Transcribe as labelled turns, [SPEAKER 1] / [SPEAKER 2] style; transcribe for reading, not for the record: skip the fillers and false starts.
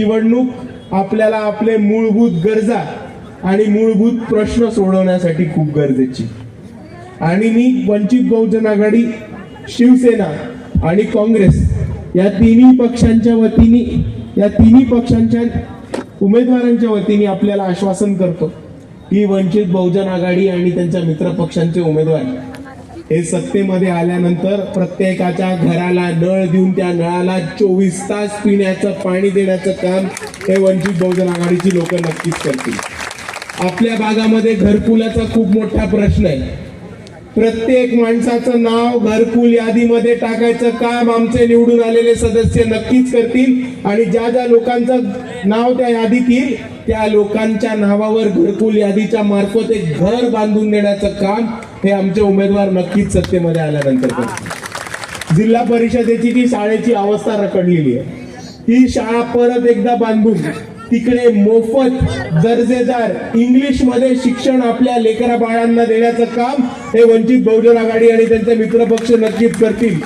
[SPEAKER 1] निवडणूक आपल्याला आपले मूलभूत गरजा आणि मूलभूत प्रश्न सोडवण्यासाठी खूप गरजेची। आणि मी वंचित बहुजन आघाडी, शिवसेना आणि काँग्रेस या तिन्ही पक्षांच्या वतीने, या तिन्ही पक्षांच्या उमेदवारांच्या वतीने आपल्याला आश्वासन करतो की वंचित बहुजन आघाडी आणि त्यांच्या मित्र पक्षांचे उमेदवार हे सत्तेमध्ये आल्यानंतर प्रत्येकाच्या घराला नळ देऊन त्या नळाला 24 तास पिण्याचं पाणी देण्याचं काम हे वंचित बहुजन आघाडीची लोक नक्कीच करतील। आपल्या भागामध्ये घरकुलाचा खूप मोठा प्रश्न आहे। प्रत्येक माणसाचं नाव घरकुल यादीमध्ये टाकायचं काम आमचे निवडून आलेले सदस्य नक्कीच करतील आणि ज्या ज्या लोकांचं नाव त्या यादीत येईल त्या लोकांच्या नावावर घरकुल यादीच्या मार्फत एक घर बांधून देण्याचं काम हे आमचे उमेदवार नक्कीच सत्तेमध्ये आल्यानंतर करतील। जिल्हा परिषदेची जी शाळेची अवस्था रखडलेली आहे, ही शाळा परत एकदा बांधून तिकडे मोफत दर्जेदार इंग्लिश मध्ये शिक्षण आपल्या लेकरा बाळांना देण्याचं काम हे वंचित बहुजन आघाडी आणि त्यांचे मित्रपक्ष नक्कीच करतील।